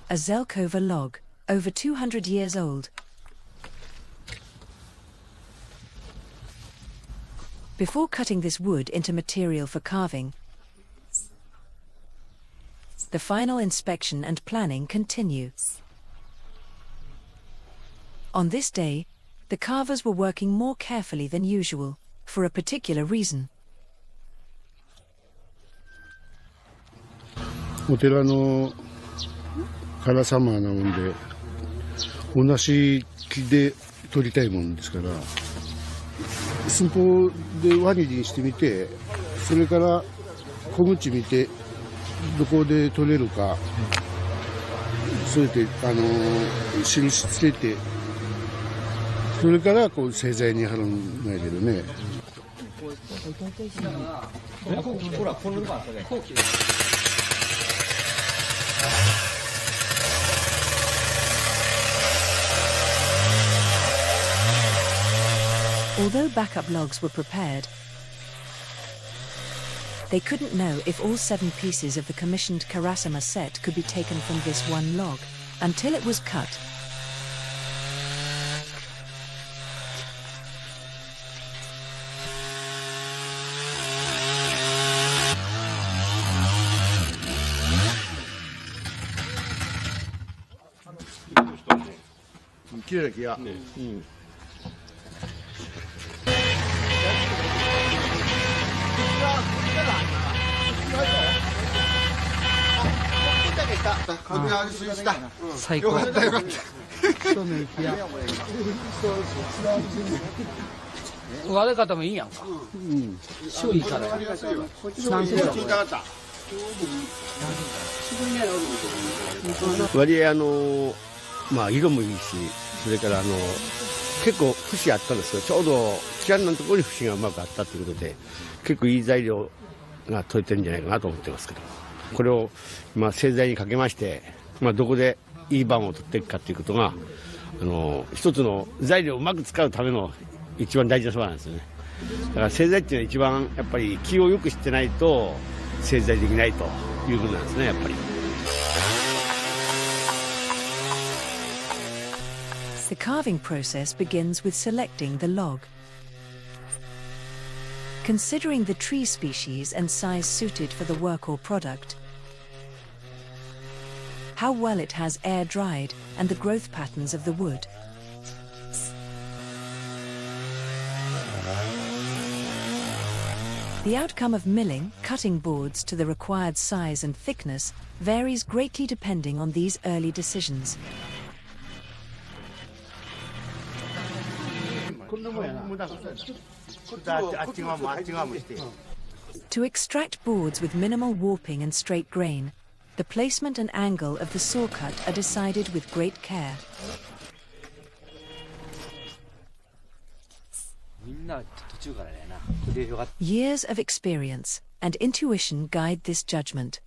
a Zelkova log, over 200 years old. Before cutting this wood into material for carving, the final inspection and planning continue. On this day, the carvers were working more carefully than usual, for a particular reason. お寺の神様なもんで、同じ木で取りたいもんですから、寸法で輪切りにしてみて、それから小口見て、どこで取れるか、そうやって印つけて、それからこう製材に貼るんだけどね。ほら、このがそれ。Although backup logs were prepared, they couldn't know if all 7 pieces of the commissioned Karasama set could be taken from this one log, until it was cut.割合まあ色もいいし、それから結構節あったんですけど、ちょうどキャンのところに節がうまくあったということで、結構いい材料が取れてるんじゃないかなと思ってますけど、これを今製材にかけまして、どこでいい版を取っていくかということが一つの材料をうまく使うための一番大事なそばなんですよね。だから製材っていうのは一番やっぱり木をよく知ってないと製材できないということなんですね、やっぱり。The carving process begins with selecting the log. Considering the tree species and size suited for the work or product, how well it has air dried, and the growth patterns of the wood. The outcome of milling, cutting boards to the required size and thickness varies greatly depending on these early decisions. To extract boards with minimal warping and straight grain, the placement and angle of the saw cut are decided with great care. Years of experience and intuition guide this judgment.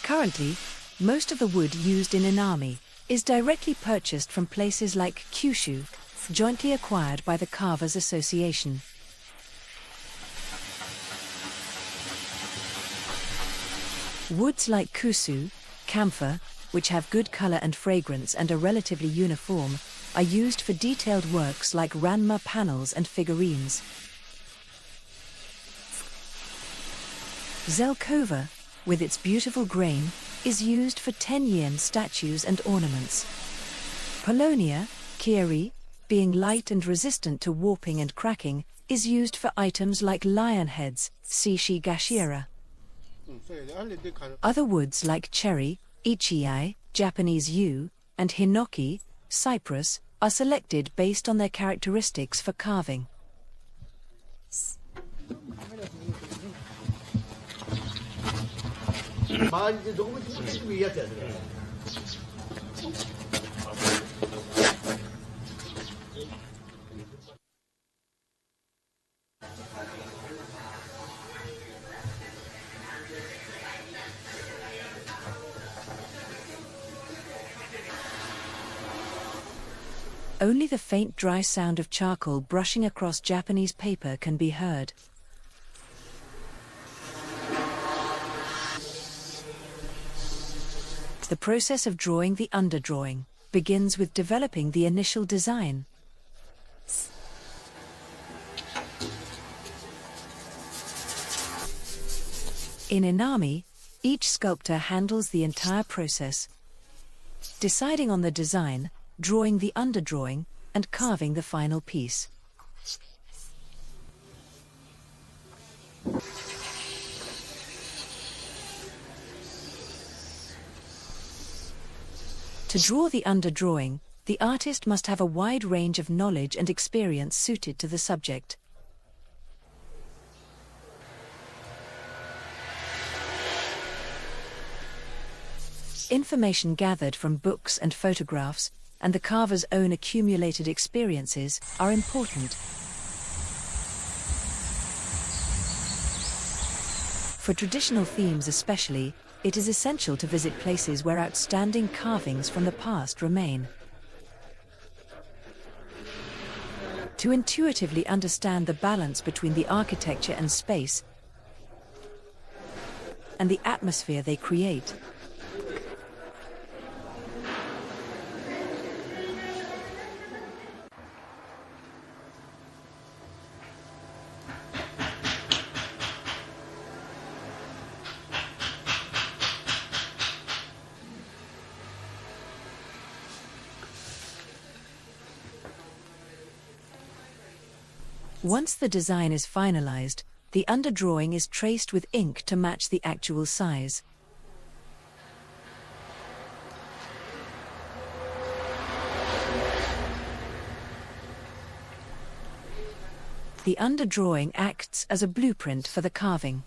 Currently, most of the wood used in Inami is directly purchased from places like Kyushu, jointly acquired by the Carvers Association. Woods like kusu, camphor, which have good color and fragrance and are relatively uniform, are used for detailed works like ranma panels and figurines. Zelkova, with its beautiful grain, is used for 10-yen statues and ornaments. Polonia, keyaki, being light and resistant to warping and cracking, is used for items like lion heads, shishi gashira. Other woods like cherry, ichii, Japanese yew, and hinoki, cypress, are selected based on their characteristics for carving. Only the faint dry sound of charcoal brushing across Japanese paper can be heard. The process of drawing the underdrawing begins with developing the initial design. In Inami, each sculptor handles the entire process, deciding on the design, drawing the underdrawing, and carving the final piece. To draw the underdrawing, the artist must have a wide range of knowledge and experience suited to the subject. Information gathered from books and photographs, and the carver's own accumulated experiences, are important. For traditional themes especially, it is essential to visit places where outstanding carvings from the past remain. To intuitively understand the balance between the architecture and space, and the atmosphere they create. Once the design is finalized, the underdrawing is traced with ink to match the actual size. The underdrawing acts as a blueprint for the carving.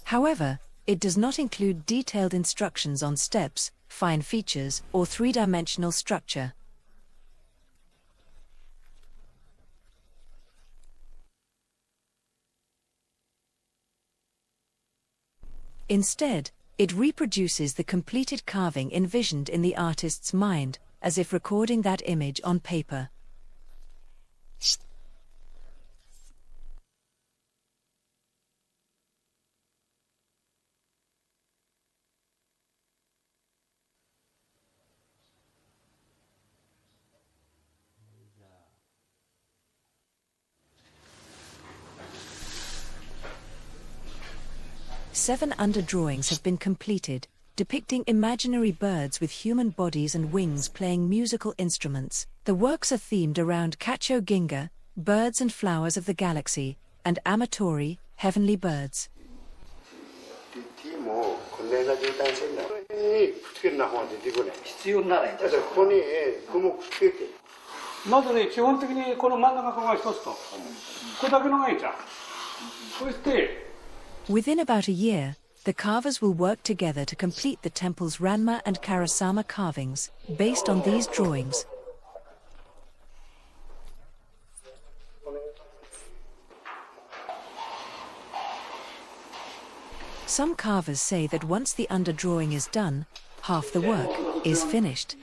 However, it does not include detailed instructions on steps, fine features, or three-dimensional structure. Instead, it reproduces the completed carving envisioned in the artist's mind, as if recording that image on paper. Seven underdrawings have been completed, depicting imaginary birds with human bodies and wings playing musical instruments. The works are themed around Kacho Ginga, birds and flowers of the galaxy, and Amatori, heavenly birds. Within about a year, the carvers will work together to complete the temple's Ranma and Karasama carvings, based on these drawings. Some carvers say that once the underdrawing is done, half the work is finished.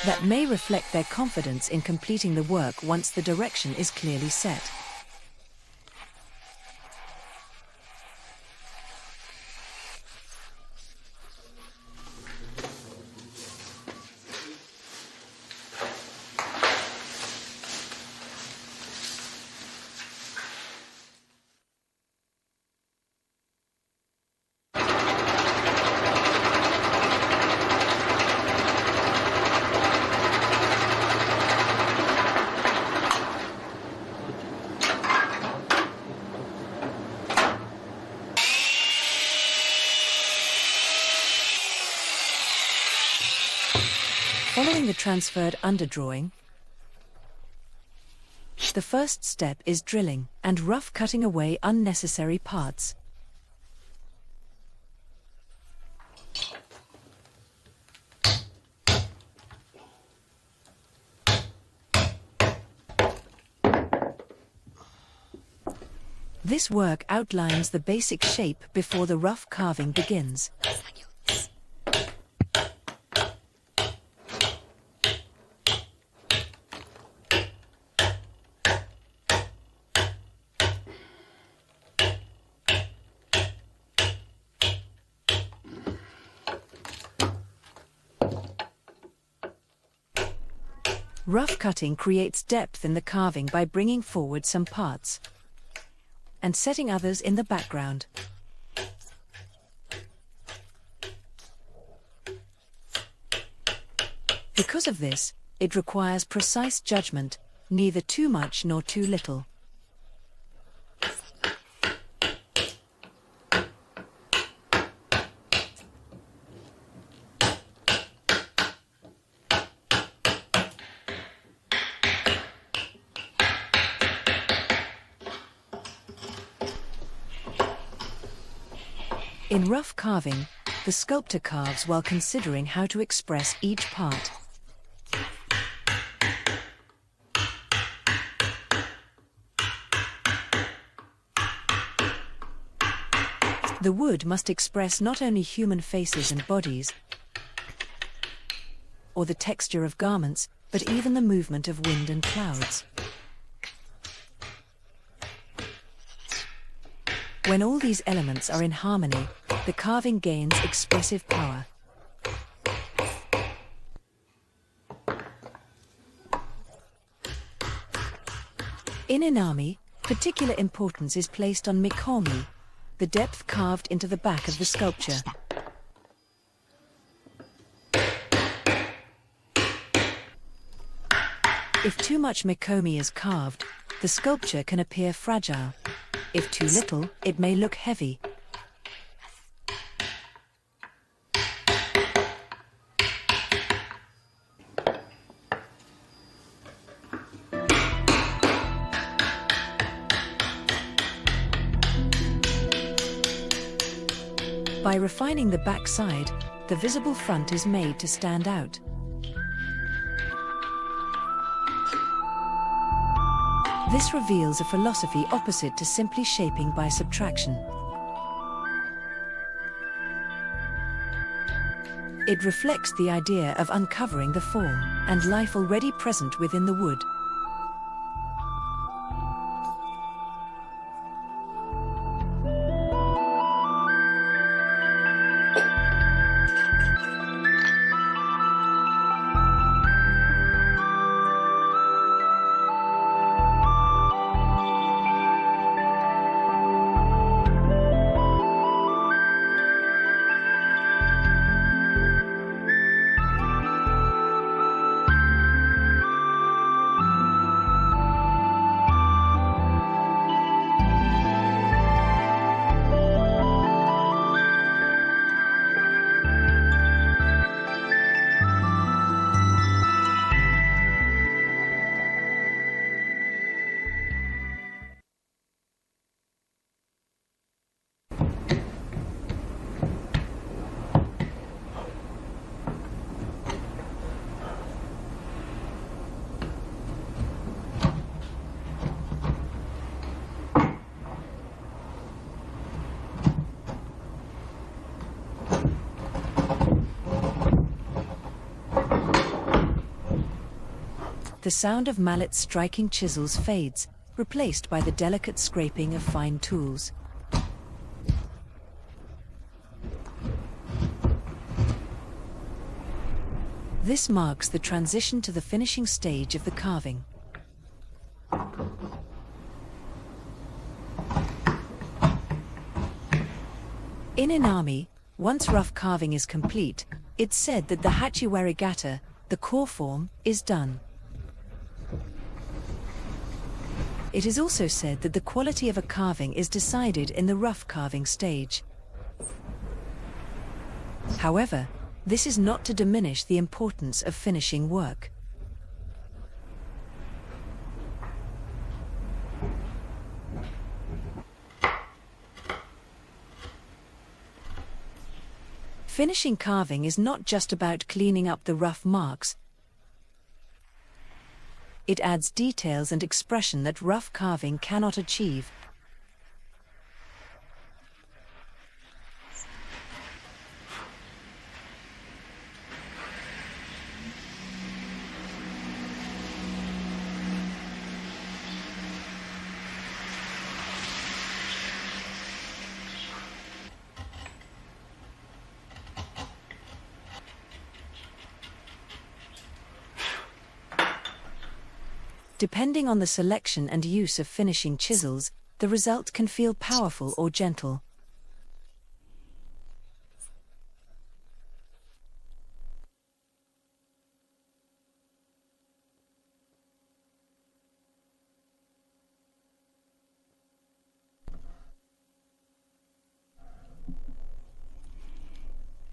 That may reflect their confidence in completing the work once the direction is clearly set. Following the transferred underdrawing, the first step is drilling and rough cutting away unnecessary parts. This work outlines the basic shape before the rough carving begins. Rough cutting creates depth in the carving by bringing forward some parts and setting others in the background. Because of this, it requires precise judgment, neither too much nor too little. In rough carving, the sculptor carves while considering how to express each part. The wood must express not only human faces and bodies, or the texture of garments, but even the movement of wind and clouds. When all these elements are in harmony, the carving gains expressive power. In Inami, particular importance is placed on mikomi, the depth carved into the back of the sculpture. If too much mikomi is carved, the sculpture can appear fragile. If too little, it may look heavy. By refining the back side, the visible front is made to stand out. This reveals a philosophy opposite to simply shaping by subtraction. It reflects the idea of uncovering the form and life already present within the wood. The sound of mallets striking chisels fades, replaced by the delicate scraping of fine tools. This marks the transition to the finishing stage of the carving. In Inami, once rough carving is complete, it's said that the hachiwarigata, the core form, is done. It is also said that the quality of a carving is decided in the rough carving stage. However, this is not to diminish the importance of finishing work. Finishing carving is not just about cleaning up the rough marks. It adds details and expression that rough carving cannot achieve. Depending on the selection and use of finishing chisels, the result can feel powerful or gentle.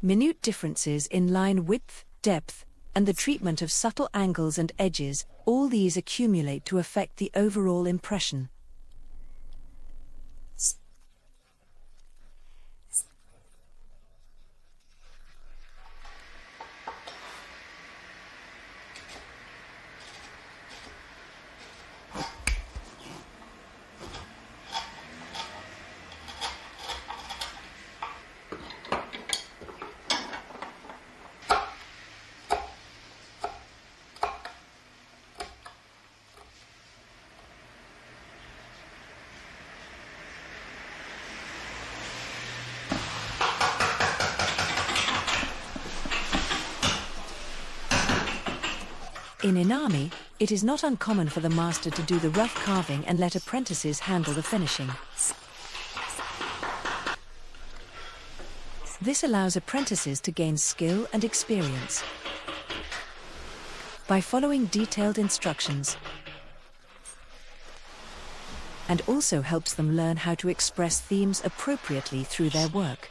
Minute differences in line width, depth, and the treatment of subtle angles and edges, all these accumulate to affect the overall impression. In Inami, it is not uncommon for the master to do the rough carving and let apprentices handle the finishing. This allows apprentices to gain skill and experience by following detailed instructions, and also helps them learn how to express themes appropriately through their work.